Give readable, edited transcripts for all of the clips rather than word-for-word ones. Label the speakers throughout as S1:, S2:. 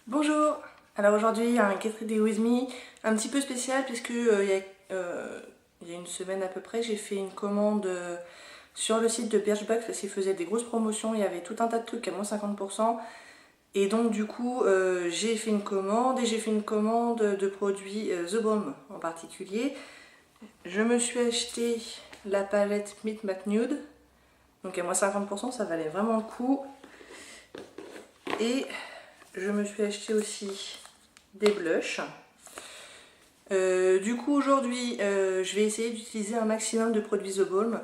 S1: Bonjour. Alors aujourd'hui il y a un Get Ready With Me un petit peu spécial puisque il y a une semaine à peu près j'ai fait une commande sur le site de Birchbox parce qu'ils faisaient des grosses promotions, il y avait tout un tas de trucs à moins 50% et donc du coup j'ai fait une commande et j'ai fait une commande de produits The Balm en particulier. Je me suis acheté la palette Meet Matte Nude, donc à moins 50% ça valait vraiment le coup. Et je me suis acheté aussi des blushs. Du coup aujourd'hui je vais essayer d'utiliser un maximum de produits The Balm.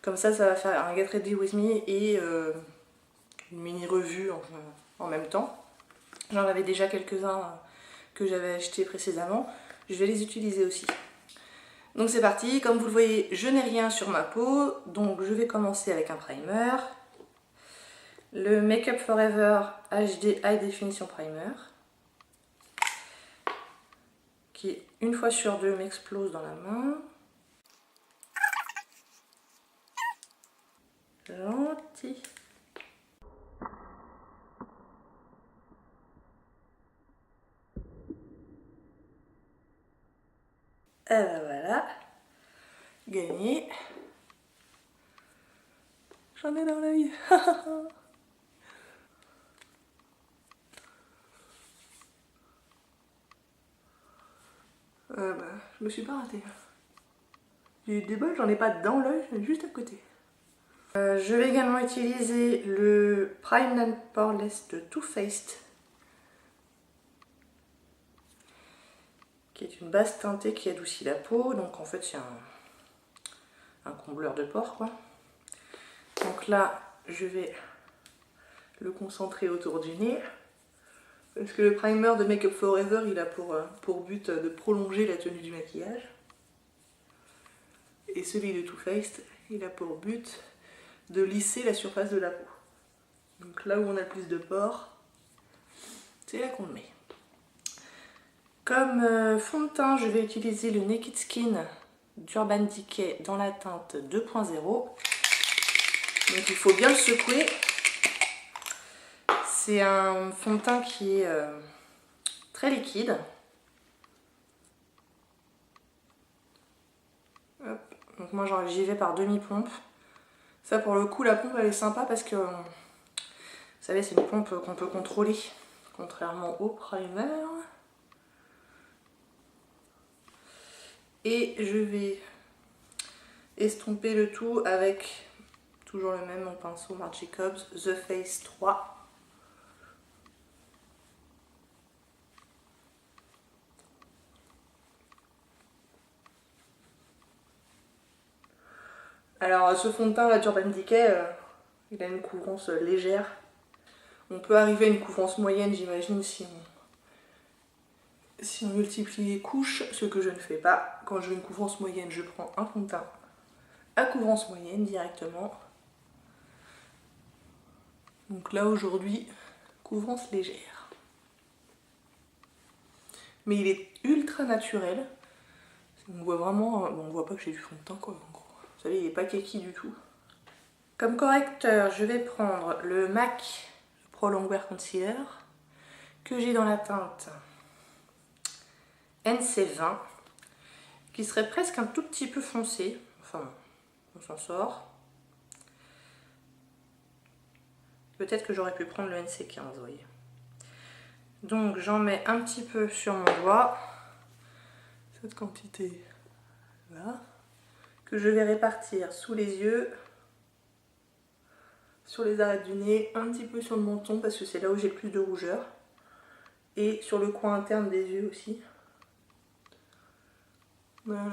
S1: Comme ça va faire un Get Ready With Me et une mini revue en même temps. J'en avais déjà quelques-uns que j'avais achetés précédemment. Je vais les utiliser aussi. Donc c'est parti, comme vous le voyez je n'ai rien sur ma peau. Donc je vais commencer avec un primer. Le Make Up Forever HD High Definition Primer. Qui une fois sur deux m'explose dans la main. Gentil. Et ben voilà, gagné. J'en ai dans l'œil. Je me suis pas ratée. J'ai eu des balles, j'en ai pas dans l'œil, juste à côté. Je vais également utiliser le Prime and Poreless de Too Faced, qui est une base teintée qui adoucit la peau. Donc en fait c'est un combleur de pores quoi. Donc là je vais le concentrer autour du nez. Parce que le primer de Make Up Forever il a pour but de prolonger la tenue du maquillage. Et celui de Too Faced il a pour but de lisser la surface de la peau. Donc là où on a le plus de pores, c'est là qu'on le met. Comme fond de teint, je vais utiliser le Naked Skin d'Urban Decay dans la teinte 2.0. Donc il faut bien le secouer. C'est un fond de teint qui est très liquide. Hop. Donc moi j'y vais par demi-pompe. Ça pour le coup la pompe elle est sympa parce que vous savez c'est une pompe qu'on peut contrôler. Contrairement au primer. Et je vais estomper le tout avec toujours le même, mon pinceau Marc Jacobs The Face 3. Alors ce fond de teint, la Urban Decay, il a une couvrance légère. On peut arriver à une couvrance moyenne, j'imagine, si on multiplie les couches, ce que je ne fais pas. Quand je veux une couvrance moyenne, je prends un fond de teint à couvrance moyenne directement. Donc là aujourd'hui, couvrance légère. Mais il est ultra naturel. On voit vraiment, on voit pas que j'ai du fond de teint quoi. En gros. Vous savez, il est pas kaki du tout. Comme correcteur, je vais prendre le MAC Pro Longwear Concealer que j'ai dans la teinte NC20 qui serait presque un tout petit peu foncé. Enfin, on s'en sort. Peut-être que j'aurais pu prendre le NC15, vous voyez. Donc j'en mets un petit peu sur mon doigt. Cette quantité là. Que je vais répartir sous les yeux, sur les arêtes du nez, un petit peu sur le menton parce que c'est là où j'ai le plus de rougeur. Et sur le coin interne des yeux aussi. Voilà.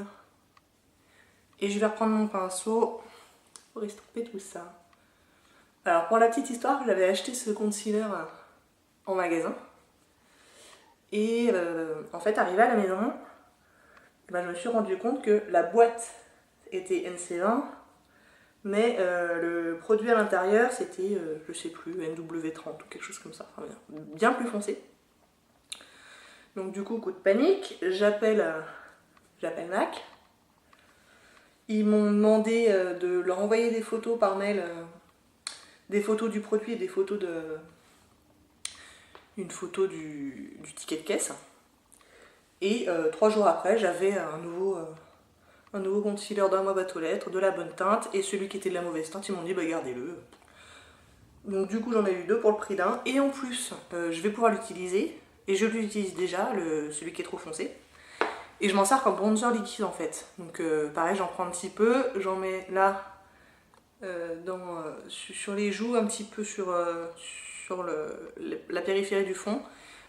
S1: Et je vais reprendre mon pinceau pour estomper tout ça. Alors pour la petite histoire, j'avais acheté ce concealer en magasin. Et en fait, arrivé à la maison, je me suis rendu compte que la boîte était NC20, mais le produit à l'intérieur c'était, je sais plus, NW30 ou quelque chose comme ça, enfin, bien plus foncé. Donc du coup, coup de panique, j'appelle MAC. Ils m'ont demandé de leur envoyer des photos par mail, des photos du produit et des photos une photo du ticket de caisse. Et 3 jours après, j'avais un nouveau concealer dans ma boîte aux lettres, de la bonne teinte, et celui qui était de la mauvaise teinte, ils m'ont dit bah gardez-le. Donc du coup j'en ai eu 2 pour le prix d'un, et en plus je vais pouvoir l'utiliser, et je l'utilise déjà, celui qui est trop foncé. Et je m'en sers comme bronzer liquide en fait. Donc pareil, j'en prends un petit peu, j'en mets là sur les joues, un petit peu sur la périphérie du front.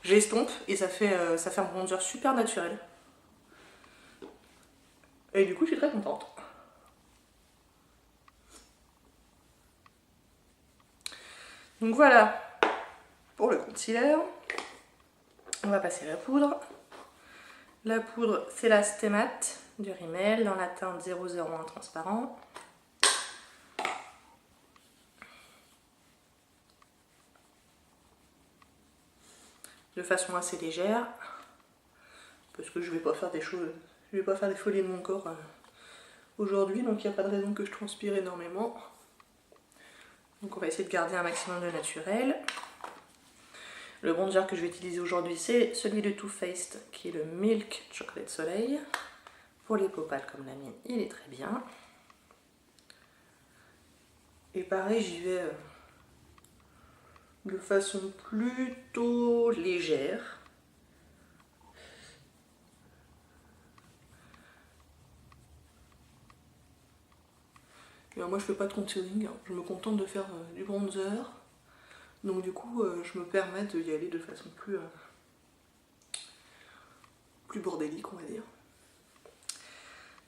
S1: J'estompe et ça fait un bronzer super naturel. Et du coup, je suis très contente. Donc voilà pour le concealer. On va passer à la poudre. La poudre, c'est la Stay Matte du Rimmel dans la teinte 001 transparent. De façon assez légère, parce que je vais pas faire des choses, je vais pas faire des folies de mon corps aujourd'hui, donc il n'y a pas de raison que je transpire énormément. Donc on va essayer de garder un maximum de naturel. Le bronzer que je vais utiliser aujourd'hui, c'est celui de Too Faced, qui est le Milk Chocolate Soleil. Pour les peaux pâles comme la mienne, il est très bien. Et pareil, j'y vais de façon plutôt légère. Et moi je fais pas de contouring, je me contente de faire du bronzer. Donc du coup je me permets d'y aller de façon plus bordélique, on va dire.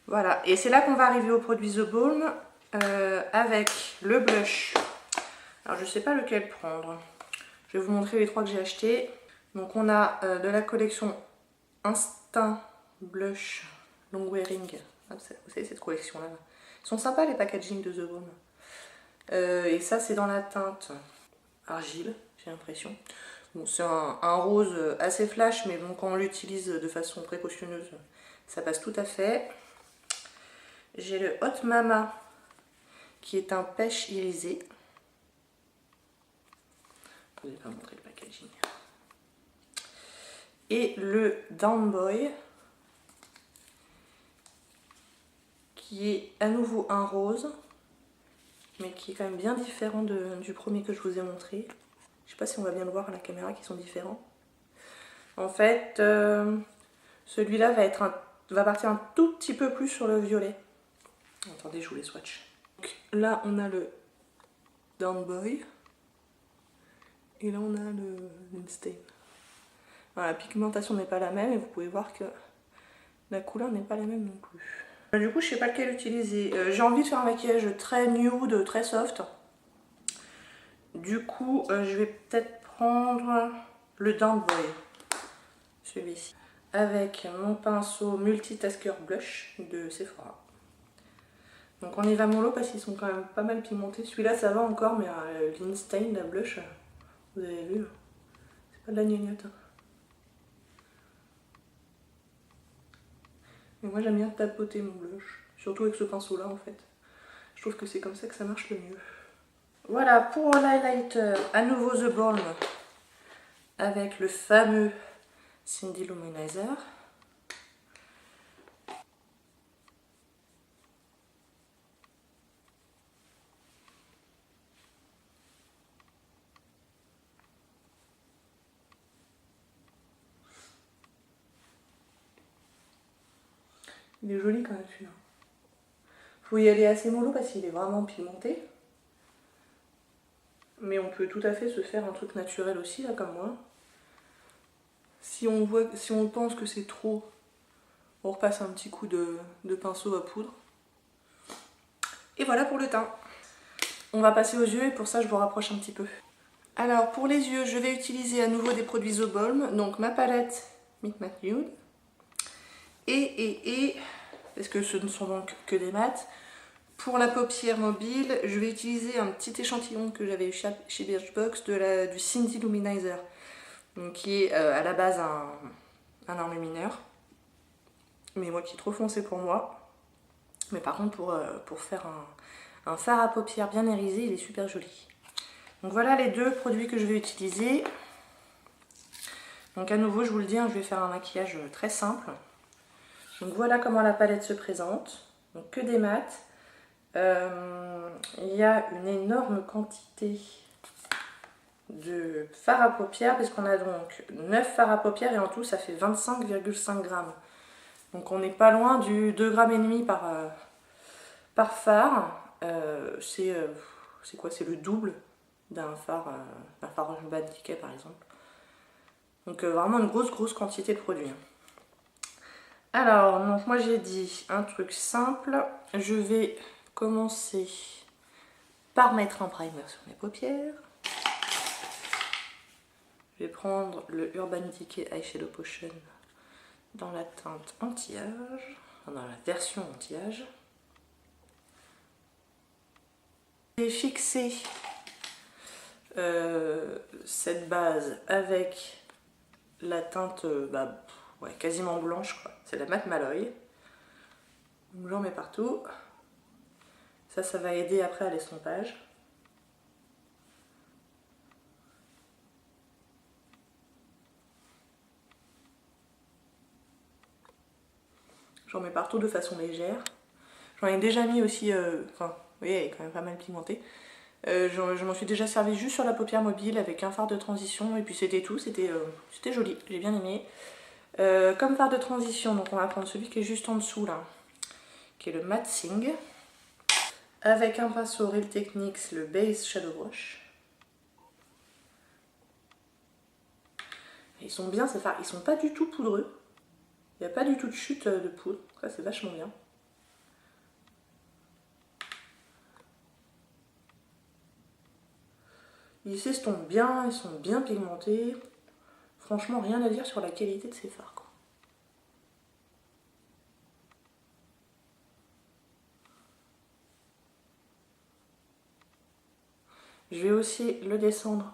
S1: Voilà, et c'est là qu'on va arriver au produit The Balm avec le blush. Alors je sais pas lequel prendre. Je vais vous montrer les 3 que j'ai achetés. Donc on a de la collection Instinct Blush Long Wearing. Vous savez cette collection là. Ils sont sympas les packaging de The Balm. Et ça c'est dans la teinte argile, j'ai l'impression. Bon, c'est un rose assez flash, mais bon, quand on l'utilise de façon précautionneuse, ça passe tout à fait. J'ai le Hot Mama qui est un pêche irisé. Je ne vais pas montrer le packaging. Et le Down Boy qui est à nouveau un rose, mais qui est quand même bien différent du premier que je vous ai montré. Je sais pas si on va bien le voir à la caméra qui sont différents. En fait, celui-là va partir un tout petit peu plus sur le violet. Attendez, je vous les swatch. Donc, là, on a le Down Boy. Et là, on a le Stain. Voilà, la pigmentation n'est pas la même et vous pouvez voir que la couleur n'est pas la même non plus. Du coup, je sais pas lequel utiliser. J'ai envie de faire un maquillage très nude, très soft. Du coup, je vais peut-être prendre le Down Boy. Celui-ci. Avec mon pinceau Multitasker Blush de Sephora. Donc on y va mollo parce qu'ils sont quand même pas mal pigmentés. Celui-là ça va encore, mais l'Instain, la blush, vous avez vu, c'est pas de la gnognotte. Et moi j'aime bien tapoter mon blush, surtout avec ce pinceau là en fait. Je trouve que c'est comme ça que ça marche le mieux. Voilà pour l'highlighter, à nouveau The Balm avec le fameux Cindy Luminizer. Il est joli quand même celui-là. Faut y aller assez mollo parce qu'il est vraiment pigmenté. Mais on peut tout à fait se faire un truc naturel aussi, là, comme moi. Si on pense que c'est trop, on repasse un petit coup de pinceau à poudre. Et voilà pour le teint. On va passer aux yeux et pour ça je vous rapproche un petit peu. Alors pour les yeux, je vais utiliser à nouveau des produits The Balm. Donc ma palette Meet Matte Nude. Et parce que ce ne sont donc que des mats. Pour la paupière mobile, je vais utiliser un petit échantillon que j'avais eu chez Birchbox du Cindy Luminizer. Donc, qui est à la base un enlumineur. Mais moi qui est trop foncé pour moi. Mais par contre pour faire un fard à paupières bien irisé, il est super joli. Donc voilà les 2 produits que je vais utiliser. Donc à nouveau, je vous le dis, hein, je vais faire un maquillage très simple. Donc voilà comment la palette se présente. Donc que des mats. Il y a une énorme quantité de fard à paupières, parce qu'on a donc 9 fards à paupières et en tout ça fait 25,5 grammes. Donc on n'est pas loin du 2,5 grammes par fard. C'est quoi? C'est le double d'un fard Urban Decay par exemple. Donc vraiment une grosse quantité de produits. Alors, donc moi j'ai dit un truc simple. Je vais commencer par mettre un primer sur mes paupières. Je vais prendre le Urban Decay Eyeshadow Potion dans la teinte anti-âge, dans la version anti-âge. Je vais fixer cette base avec la teinte ouais, quasiment blanche, c'est la Matte Malloy. Donc j'en mets partout. Ça va aider après à l'estompage. J'en mets partout de façon légère. J'en ai déjà mis aussi, enfin, vous voyez, elle est quand même pas mal pigmentée. Je m'en suis déjà servi juste sur la paupière mobile avec un fard de transition et puis c'était tout, c'était joli, j'ai bien aimé. Comme fard de transition, donc on va prendre celui qui est juste en dessous là, qui est le Matte Sing, avec un pinceau Real Techniques, le Base Shadow Brush. Ils sont bien ces fards, ils sont pas du tout poudreux, il n'y a pas du tout de chute de poudre, ça c'est vachement bien. Ils s'estompent bien, ils sont bien pigmentés. Franchement, rien à dire sur la qualité de ces fards, quoi. Je vais aussi le descendre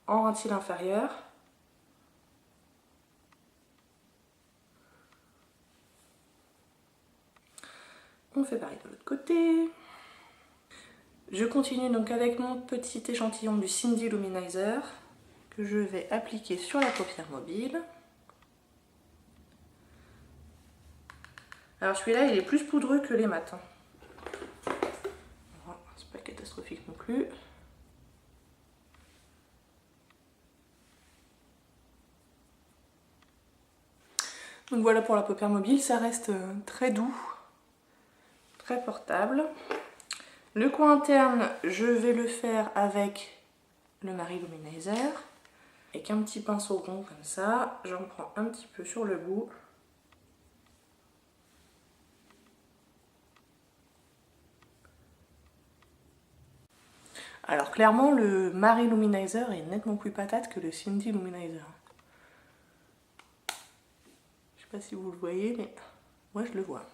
S1: en un cil inférieur. On fait pareil de l'autre côté. Je continue donc avec mon petit échantillon du Cindy Luminizer que je vais appliquer sur la paupière mobile. Alors celui-là, il est plus poudreux que les mats. C'est pas catastrophique non plus. Donc voilà pour la paupière mobile, ça reste très doux, très portable. Le coin interne, je vais le faire avec le Marie Luminizer. Avec un petit pinceau rond comme ça, j'en prends un petit peu sur le bout. Alors clairement, le Marie Luminizer est nettement plus patate que le Cindy Luminizer. Je sais pas si vous le voyez, mais moi je le vois.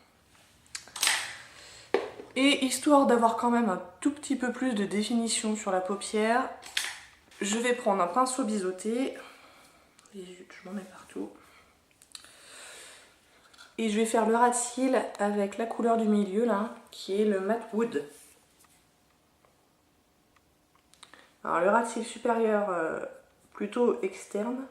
S1: Et histoire d'avoir quand même un tout petit peu plus de définition sur la paupière, je vais prendre un pinceau biseauté. Et je m'en mets partout. Et je vais faire le ras de cils avec la couleur du milieu là, qui est le Matte Wood. Alors le ras de cils supérieur plutôt externe.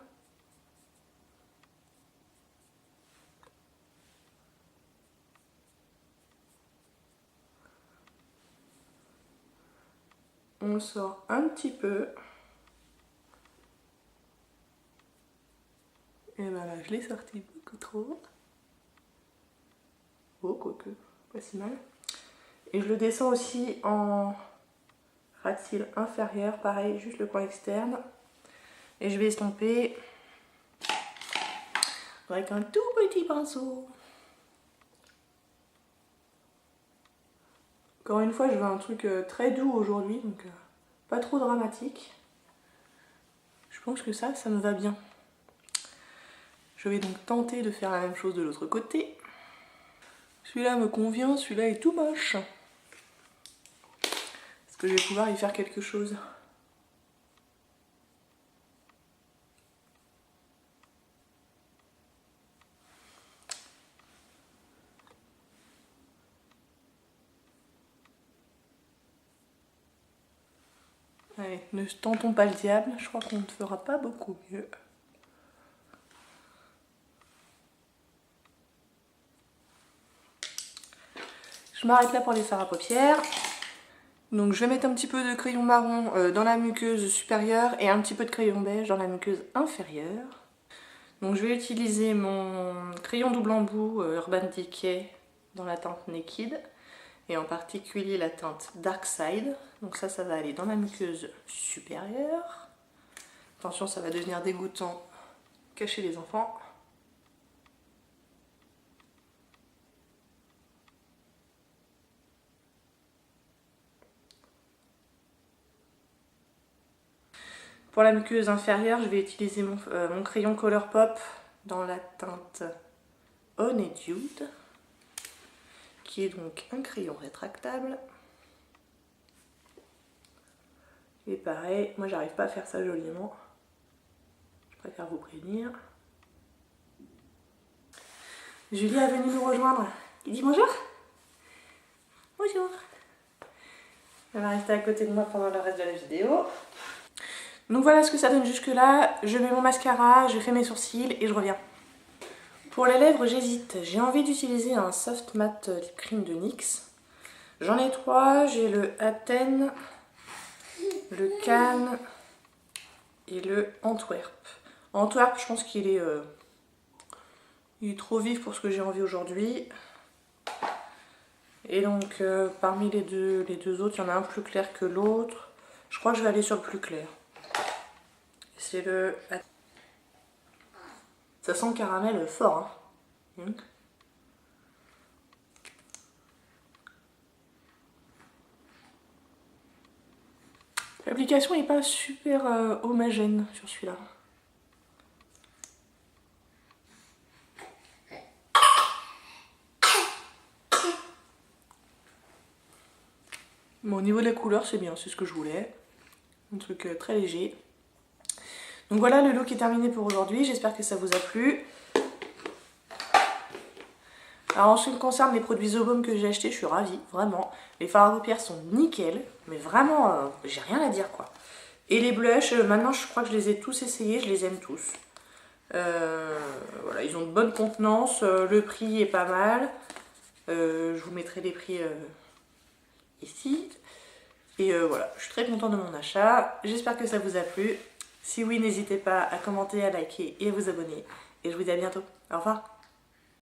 S1: On sort un petit peu. Et ben là je l'ai sorti beaucoup trop. Oh quoique, pas si mal. Et je le descends aussi en ras de cils inférieur, pareil, juste le coin externe. Et je vais estomper avec un tout petit pinceau. Encore une fois, je veux un truc très doux aujourd'hui, donc pas trop dramatique. Je pense que ça me va bien. Je vais donc tenter de faire la même chose de l'autre côté. Celui-là me convient, celui-là est tout moche. Est-ce que je vais pouvoir y faire quelque chose ? Allez, ne tentons pas le diable, je crois qu'on ne fera pas beaucoup mieux. Je m'arrête là pour les fards à paupières. Donc je vais mettre un petit peu de crayon marron dans la muqueuse supérieure et un petit peu de crayon beige dans la muqueuse inférieure. Donc je vais utiliser mon crayon double embout Urban Decay dans la teinte Naked et en particulier la teinte Dark Side. Donc ça va aller dans la muqueuse supérieure. Attention, ça va devenir dégoûtant, cacher les enfants. Pour la muqueuse inférieure, je vais utiliser mon crayon Colourpop dans la teinte Honeydew, qui est donc un crayon rétractable. Et pareil, moi j'arrive pas à faire ça joliment. Je préfère vous prévenir. Julie est venue nous rejoindre. Il dit bonjour. Bonjour. Elle va rester à côté de moi pendant le reste de la vidéo. Donc voilà ce que ça donne jusque là. Je mets mon mascara, je fais mes sourcils et je reviens. Pour les lèvres, j'hésite. J'ai envie d'utiliser un soft matte lip cream de NYX. J'en ai 3. J'ai le Athènes, le Cannes et le Antwerp. Antwerp, je pense qu'il est, il est trop vif pour ce que j'ai envie aujourd'hui. Et donc parmi les deux autres, il y en a un plus clair que l'autre. Je crois que je vais aller sur le plus clair. C'est le... Ça sent le caramel fort. Hein. L'application n'est pas super homogène sur celui-là. Bon, au niveau de la couleur, c'est bien, c'est ce que je voulais. Un truc très léger. Donc voilà, le look est terminé pour aujourd'hui. J'espère que ça vous a plu. Alors en ce qui me concerne les produits The Balm que j'ai achetés, je suis ravie, vraiment. Les fards à paupières sont nickel, mais vraiment, j'ai rien à dire quoi. Et les blushs, maintenant je crois que je les ai tous essayés, je les aime tous. Voilà, ils ont de bonne contenance, le prix est pas mal. Je vous mettrai les prix ici. Et voilà, je suis très contente de mon achat. J'espère que ça vous a plu. Si oui, n'hésitez pas à commenter, à liker et à vous abonner. Et je vous dis à bientôt. Au revoir.